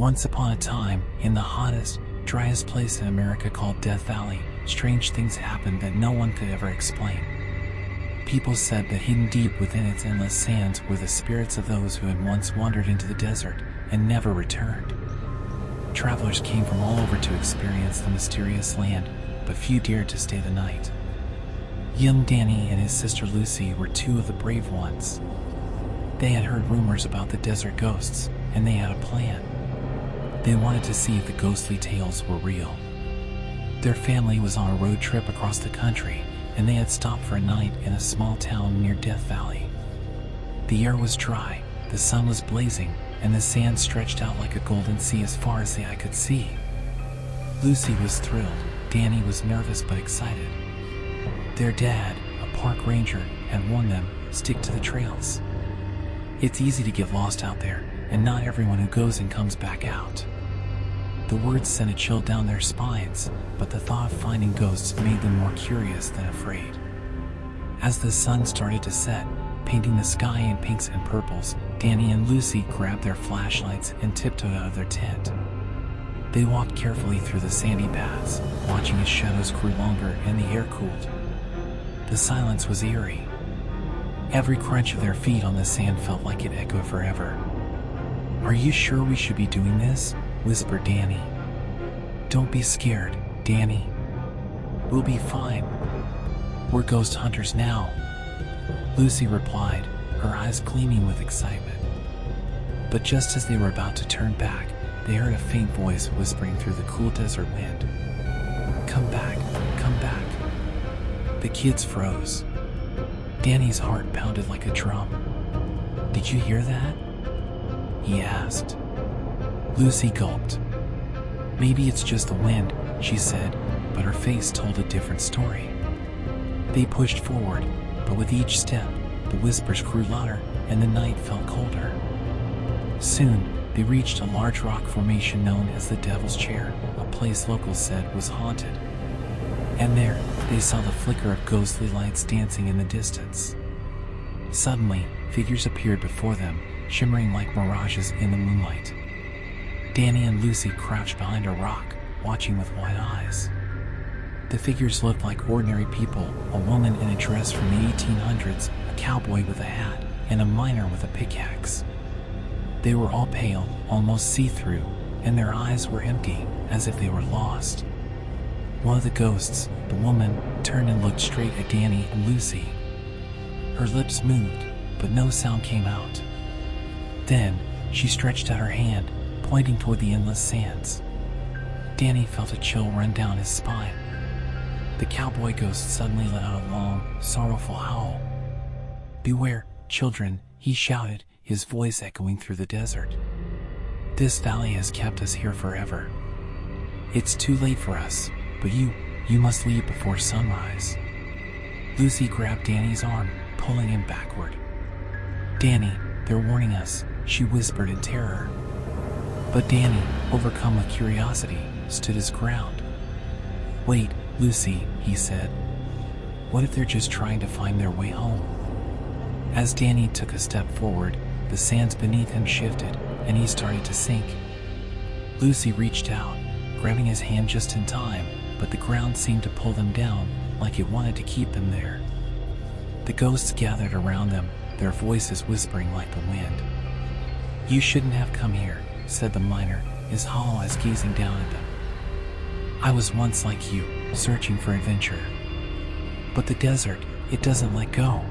Once upon a time, in the hottest, driest place in America called Death Valley, strange things happened that no one could ever explain. People said that hidden deep within its endless sands were the spirits of those who had once wandered into the desert and never returned. Travelers came from all over to experience the mysterious land, but few dared to stay the night. Young Danny and his sister Lucy were two of the brave ones. They had heard rumors about the desert ghosts, and they had a plan. They wanted to see if the ghostly tales were real. Their family was on a road trip across the country, and they had stopped for a night in a small town near Death Valley. The air was dry, the sun was blazing, and the sand stretched out like a golden sea as far as the eye could see. Lucy was thrilled. Danny was nervous but excited. Their dad, a park ranger, had warned them, stick to the trails. It's easy to get lost out there, and not everyone who goes in comes back out. The words sent a chill down their spines, but the thought of finding ghosts made them more curious than afraid. As the sun started to set, painting the sky in pinks and purples, Danny and Lucy grabbed their flashlights and tiptoed out of their tent. They walked carefully through the sandy paths, watching as shadows grew longer and the air cooled. The silence was eerie. Every crunch of their feet on the sand felt like it echoed forever. "Are you sure we should be doing this?" whispered Danny. "Don't be scared, Danny. We'll be fine. We're ghost hunters now," Lucy replied, her eyes gleaming with excitement. But just as they were about to turn back, they heard a faint voice whispering through the cool desert wind. "Come back, come back." The kids froze. Danny's heart pounded like a drum. "Did you hear that?" he asked. Lucy gulped. "Maybe it's just the wind," she said, but her face told a different story. They pushed forward, but with each step, the whispers grew louder and the night felt colder. Soon, they reached a large rock formation known as the Devil's Chair, a place locals said was haunted. And there, they saw the flicker of ghostly lights dancing in the distance. Suddenly, figures appeared before them, shimmering like mirages in the moonlight. Danny and Lucy crouched behind a rock, watching with wide eyes. The figures looked like ordinary people, a woman in a dress from the 1800s, a cowboy with a hat, and a miner with a pickaxe. They were all pale, almost see-through, and their eyes were empty, as if they were lost. One of the ghosts, the woman, turned and looked straight at Danny and Lucy. Her lips moved, but no sound came out. Then, she stretched out her hand, pointing toward the endless sands. Danny felt a chill run down his spine. The cowboy ghost suddenly let out a long, sorrowful howl. "Beware, children," he shouted, his voice echoing through the desert. "This valley has kept us here forever. It's too late for us, but you must leave before sunrise." Lucy grabbed Danny's arm, pulling him backward. "Danny, they're warning us," she whispered in terror. But Danny, overcome with curiosity, stood his ground. "Wait, Lucy," he said. "What if they're just trying to find their way home?" As Danny took a step forward, the sands beneath him shifted, and he started to sink. Lucy reached out, grabbing his hand just in time, but the ground seemed to pull them down, like it wanted to keep them there. The ghosts gathered around them, their voices whispering like the wind. "You shouldn't have come here," said the miner, his hollow eyes gazing down at them. "I was once like you, searching for adventure. But the desert, it doesn't let go."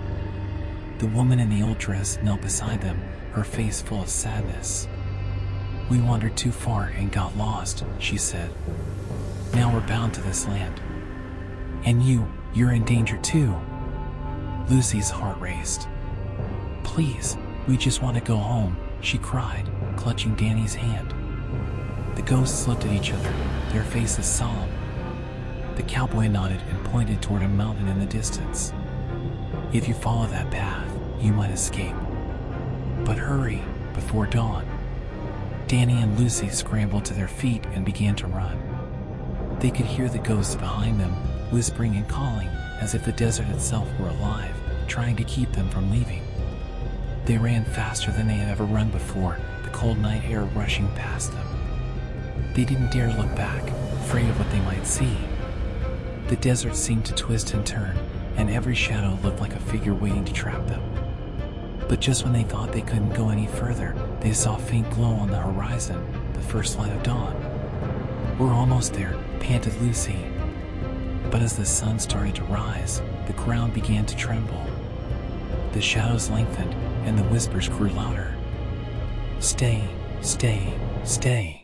The woman in the old dress knelt beside them, her face full of sadness. "We wandered too far and got lost," she said. "Now we're bound to this land. And you're in danger too." Lucy's heart raced. "Please, we just want to go home," she cried, clutching Danny's hand. The ghosts looked at each other, their faces solemn. The cowboy nodded and pointed toward a mountain in the distance. "If you follow that path, you might escape. But hurry, before dawn." Danny and Lucy scrambled to their feet and began to run. They could hear the ghosts behind them, whispering and calling, as if the desert itself were alive, trying to keep them from leaving. They ran faster than they had ever run before, the cold night air rushing past them. They didn't dare look back, afraid of what they might see. The desert seemed to twist and turn, and every shadow looked like a figure waiting to trap them. But just when they thought they couldn't go any further, they saw a faint glow on the horizon, the first light of dawn. "We're almost there," panted Lucy. But as the sun started to rise, the ground began to tremble. The shadows lengthened, and the whispers grew louder. "Stay, stay, stay."